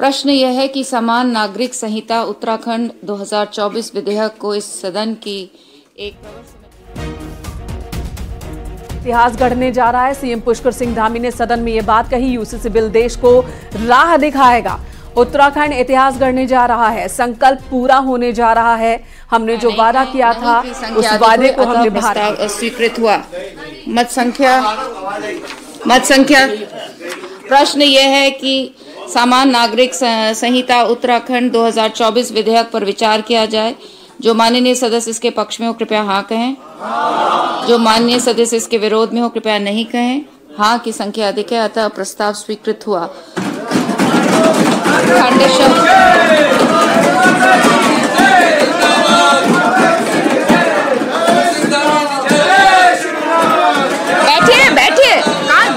प्रश्न यह है कि समान नागरिक संहिता उत्तराखंड 2024 विधेयक को इस सदन की एक इतिहास गढ़ने जा रहा है। सीएम पुष्कर सिंह धामी ने सदन में ये बात कही। यूसीसी बिल देश को राह दिखाएगा। उत्तराखंड इतिहास गढ़ने जा रहा है। संकल्प पूरा होने जा रहा है। हमने जो वादा किया था उस वादे को हम निभा रहे हैं। स्वीकृत हुआ। मत संख्या प्रश्न यह है कि समान नागरिक संहिता उत्तराखंड 2024 विधेयक पर विचार किया जाए। जो माननीय सदस्य इसके पक्ष में हो कृपया हाँ कहें। जो माननीय सदस्य इसके विरोध में हो कृपया नहीं कहें। हाँ की संख्या अधिक है, अतः प्रस्ताव स्वीकृत हुआ।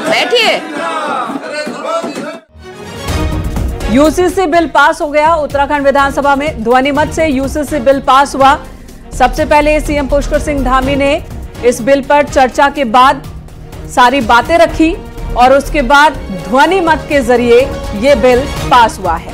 बैठिए। यूसीसी बिल पास हो गया। उत्तराखंड विधानसभा में ध्वनि मत से यूसीसी बिल पास हुआ। सबसे पहले सीएम पुष्कर सिंह धामी ने इस बिल पर चर्चा के बाद सारी बातें रखी और उसके बाद ध्वनि मत के जरिए ये बिल पास हुआ है।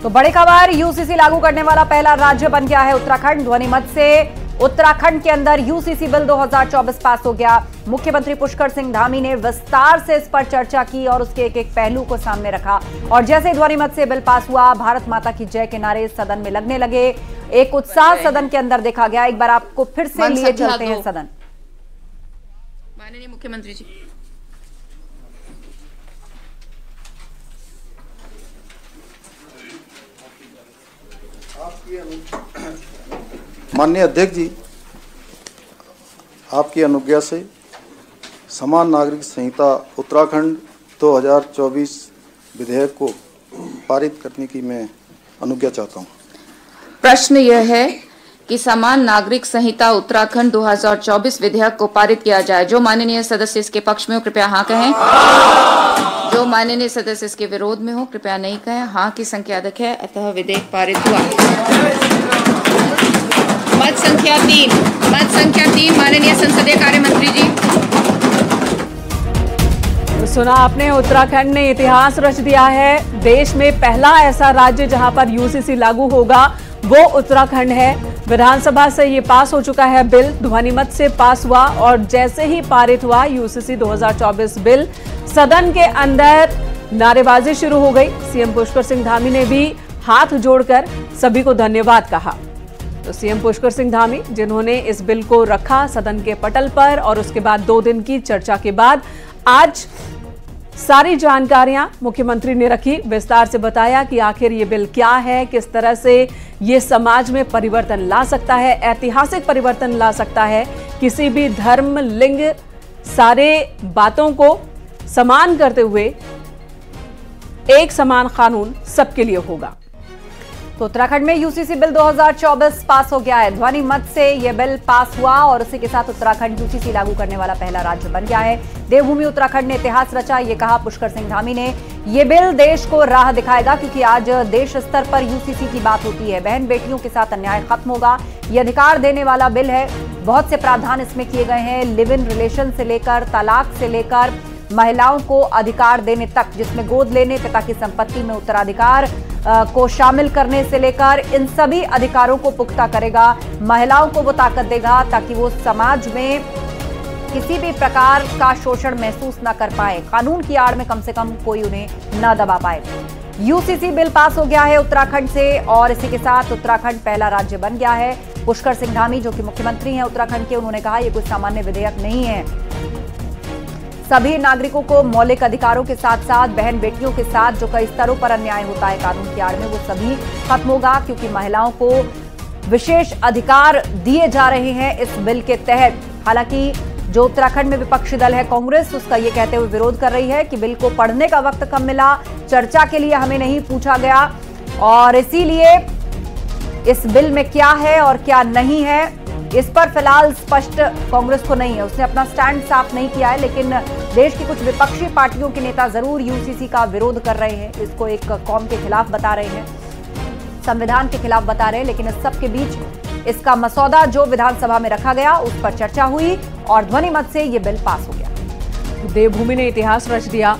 तो बड़ी खबर, यूसीसी लागू करने वाला पहला राज्य बन गया है उत्तराखंड। ध्वनि मत से उत्तराखंड के अंदर यूसीसी बिल 2024 पास हो गया। मुख्यमंत्री पुष्कर सिंह धामी ने विस्तार से इस पर चर्चा की और उसके एक एक पहलू को सामने रखा। और जैसे ध्वनि मत से बिल पास हुआ, भारत माता की जय के नारे सदन में लगने लगे। एक उत्साह सदन के अंदर देखा गया। एक बार आपको फिर से लिए चलते हैं सदन। माननीय मुख्यमंत्री जी। माननीय अध्यक्ष जी, आपकी अनुज्ञा से समान नागरिक संहिता उत्तराखंड 2024 विधेयक को पारित करने की मैं अनुज्ञा चाहता हूं। प्रश्न यह है कि समान नागरिक संहिता उत्तराखंड 2024 विधेयक को पारित किया जाए। जो माननीय सदस्य इसके पक्ष में हो कृपया हाँ कहें। जो माननीय सदस्य इसके विरोध में हो कृपया नहीं कहें। हाँ की संख्या अधिक है, अतः विधेयक पारित हुआ। मत संख्या 3 माननीय संसदीय कार्य मंत्री जी। सुना आपने, उत्तराखंड ने इतिहास रच दिया है। देश में पहला ऐसा राज्य जहां पर यूसीसी लागू होगा वो उत्तराखंड है। विधानसभा से ये पास हो चुका है बिल, ध्वनि मत से पास हुआ और जैसे ही पारित हुआ यूसीसी 2024 बिल, सदन के अंदर नारेबाजी शुरू हो गई। सीएम पुष्कर सिंह धामी ने भी हाथ जोड़कर सभी को धन्यवाद कहा। तो सीएम पुष्कर सिंह धामी जिन्होंने इस बिल को रखा सदन के पटल पर और उसके बाद 2 दिन की चर्चा के बाद आज सारी जानकारियां मुख्यमंत्री ने रखी। विस्तार से बताया कि आखिर ये बिल क्या है, किस तरह से ये समाज में परिवर्तन ला सकता है, ऐतिहासिक परिवर्तन ला सकता है। किसी भी धर्म, लिंग, सारे बातों को समान करते हुए एक समान कानून सबके लिए होगा। तो उत्तराखंड में यूसीसी बिल 2024 पास हो गया है। ध्वनि मत से यह बिल पास हुआ और उसी के साथ उत्तराखंड यूसीसी लागू करने वाला पहला राज्य बन गया है। देवभूमि उत्तराखंड ने इतिहास रचा, ये कहा पुष्कर सिंह धामी ने। ये बिल देश को राह दिखाएगा क्योंकि आज देश स्तर पर यूसीसी की बात होती है। बहन बेटियों के साथ अन्याय खत्म होगा। ये अधिकार देने वाला बिल है। बहुत से प्रावधान इसमें किए गए हैं, लिव इन रिलेशन से लेकर तलाक से लेकर महिलाओं को अधिकार देने तक, जिसमें गोद लेने, पिता की संपत्ति में उत्तराधिकार को शामिल करने से लेकर इन सभी अधिकारों को पुख्ता करेगा। महिलाओं को वो ताकत देगा ताकि वो समाज में किसी भी प्रकार का शोषण महसूस न कर पाए। कानून की आड़ में कम से कम कोई उन्हें न दबा पाए। यूसीसी बिल पास हो गया है उत्तराखंड से और इसी के साथ उत्तराखंड पहला राज्य बन गया है। पुष्कर सिंह धामी जो कि मुख्यमंत्री हैं उत्तराखंड के, उन्होंने कहा यह कोई सामान्य विधेयक नहीं है। सभी नागरिकों को मौलिक अधिकारों के साथ साथ बहन बेटियों के साथ जो कई स्तरों पर अन्याय होता है कानून की आड़ में, वो सभी खत्म होगा क्योंकि महिलाओं को विशेष अधिकार दिए जा रहे हैं इस बिल के तहत। हालांकि जो उत्तराखंड में विपक्षी दल है कांग्रेस, उसका ये कहते हुए विरोध कर रही है कि बिल को पढ़ने का वक्त कम मिला, चर्चा के लिए हमें नहीं पूछा गया और इसीलिए इस बिल में क्या है और क्या नहीं है इस पर फिलहाल स्पष्ट कांग्रेस को नहीं है। उसने अपना स्टैंड साफ नहीं किया है, लेकिन देश की कुछ विपक्षी पार्टियों के नेता जरूर यूसीसी का विरोध कर रहे हैं। इसको एक कौम के खिलाफ बता रहे हैं, संविधान के खिलाफ बता रहे हैं। लेकिन इस सब के बीच इसका मसौदा जो विधानसभा में रखा गया उस पर चर्चा हुई और ध्वनि मत से यह बिल पास हो गया। देवभूमि ने इतिहास रच दिया।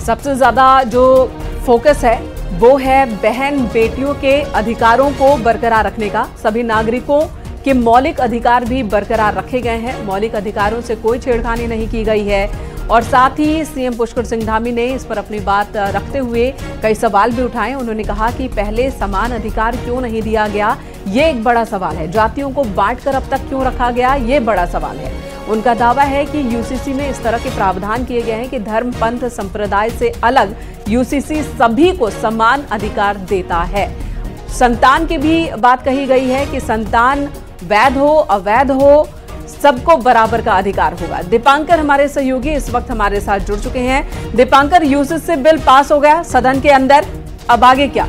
सबसे ज्यादा जो फोकस है वो है बहन बेटियों के अधिकारों को बरकरार रखने का। सभी नागरिकों के मौलिक अधिकार भी बरकरार रखे गए हैं, मौलिक अधिकारों से कोई छेड़खानी नहीं की गई है। और साथ ही सीएम पुष्कर सिंह धामी ने इस पर अपनी बात रखते हुए कई सवाल भी उठाए। उन्होंने कहा कि पहले समान अधिकार क्यों नहीं दिया गया, ये एक बड़ा सवाल है। जातियों को बांटकर अब तक क्यों रखा गया, ये बड़ा सवाल है। उनका दावा है कि यूसीसी में इस तरह के प्रावधान किए गए हैं कि धर्म, पंथ, संप्रदाय से अलग यूसीसी सभी को समान अधिकार देता है। संतान की भी बात कही गई है कि संतान वैध हो अवैध हो, सबको बराबर का अधिकार होगा। दीपांकर हमारे सहयोगी इस वक्त हमारे साथ जुड़ चुके हैं। दीपांकर, यूसीसी बिल पास हो गया सदन के अंदर, अब आगे क्या?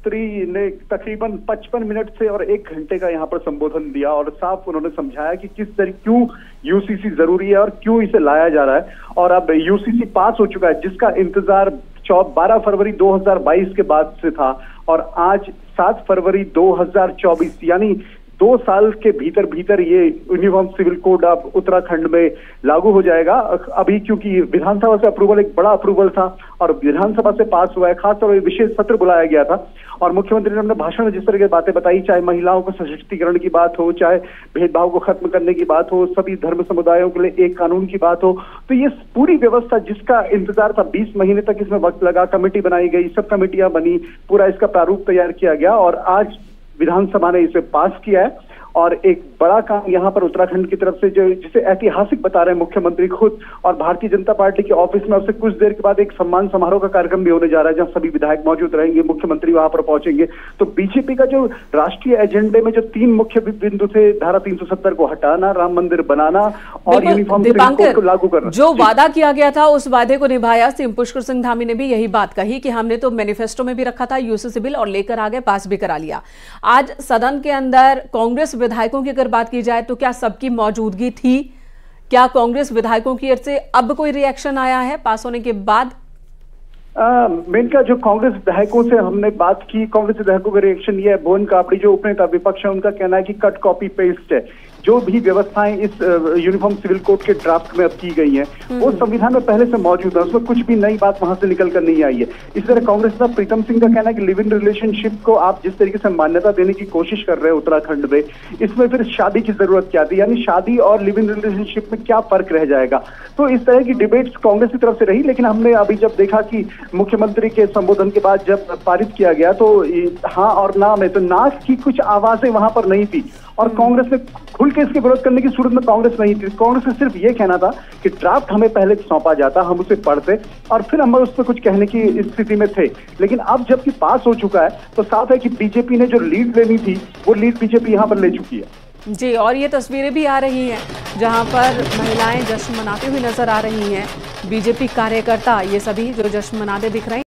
ने तकरीबन 55 मिनट से और 1 घंटे का यहाँ पर संबोधन दिया और साफ उन्होंने समझाया कि किस तरह क्यों यूसीसी जरूरी है और क्यों इसे लाया जा रहा है। और अब यूसीसी पास हो चुका है, जिसका इंतजार 12 फरवरी 2022 के बाद से था और आज 7 फरवरी 2024 यानी 2 साल के भीतर ये यूनिफॉर्म सिविल कोड अब उत्तराखंड में लागू हो जाएगा। अभी क्योंकि विधानसभा से अप्रूवल, एक बड़ा अप्रूवल था और विधानसभा से पास हुआ है, खासतौर पर विशेष सत्र बुलाया गया था और मुख्यमंत्री ने अपने भाषण में जिस तरह की बातें बताई, चाहे महिलाओं को सशक्तिकरण की बात हो, चाहे भेदभाव को खत्म करने की बात हो, सभी धर्म समुदायों के लिए एक कानून की बात हो, तो ये पूरी व्यवस्था जिसका इंतजार था 20 महीने तक इसमें वक्त लगा, कमेटी बनाई गई, सब कमेटियां बनी, पूरा इसका प्रारूप तैयार किया गया और आज विधानसभा ने इसे पास किया है। और एक बड़ा काम यहाँ पर उत्तराखंड की तरफ से जो जिसे ऐतिहासिक बता रहे हैं मुख्यमंत्री खुद, और भारतीय जनता पार्टी के ऑफिस में अब से कुछ देर के बाद एक सम्मान समारोह का कार्यक्रम भी होने जा रहा है, जहां सभी विधायक मौजूद रहेंगे, मुख्यमंत्री वहां पर पहुंचेंगे। तो बीजेपी का जो राष्ट्रीय एजेंडे में जो 3 मुख्य बिंदु थे, धारा 370 को हटाना, राम मंदिर बनाना और यूनिफॉर्म सिविल कोड को लागू करना, जो वादा किया गया था उस वादे को निभाया। सीएम पुष्कर सिंह धामी ने भी यही बात कही कि हमने तो मैनिफेस्टो में भी रखा था यूसीसी बिल और लेकर आ गए, पास भी करा लिया। आज सदन के अंदर कांग्रेस विधायकों की अगर बात की जाए तो क्या सबकी मौजूदगी थी? क्या कांग्रेस विधायकों की ओर से अब कोई रिएक्शन आया है पास होने के बाद? मेन का जो कांग्रेस विधायकों से हमने बात की, कांग्रेस विधायकों का रिएक्शन ये है, भुवन कापड़ी जो उपनेता विपक्ष है उनका कहना है कि कट कॉपी पेस्ट है। जो भी व्यवस्थाएं इस यूनिफॉर्म सिविल कोड के ड्राफ्ट में अब की गई हैं वो संविधान में पहले से मौजूद है, उसमें कुछ भी नई बात वहां से निकल कर नहीं आई है। इस तरह कांग्रेस का प्रीतम सिंह का कहना है कि लिव इन रिलेशनशिप को आप जिस तरीके से मान्यता देने की कोशिश कर रहे हैं उत्तराखंड में, इसमें फिर शादी की जरूरत क्या थी, यानी शादी और लिव इन रिलेशनशिप में क्या फर्क रह जाएगा। तो इस तरह की डिबेट्स कांग्रेस की तरफ से रही, लेकिन हमने अभी जब देखा कि मुख्यमंत्री के संबोधन के बाद जब पारित किया गया तो हाँ और ना में तो ना की कुछ आवाजें वहां पर नहीं थी और कांग्रेस ने खुल के इसके विरोध करने की सूरत में कांग्रेस नहीं थी। कांग्रेस ने सिर्फ ये कहना था कि ड्राफ्ट हमें पहले सौंपा जाता, हम उसे पढ़ते और फिर हम उस पर कुछ कहने की स्थिति में थे। लेकिन अब जबकि पास हो चुका है तो साफ है कि बीजेपी ने जो लीड लेनी थी वो लीड बीजेपी यहाँ पर ले चुकी है। जी, और ये तस्वीरें भी आ रही हैं जहां पर महिलाएं जश्न मनाते हुए नजर आ रही हैं। बीजेपी कार्यकर्ता ये सभी जो जश्न मनाते दिख रहे हैं।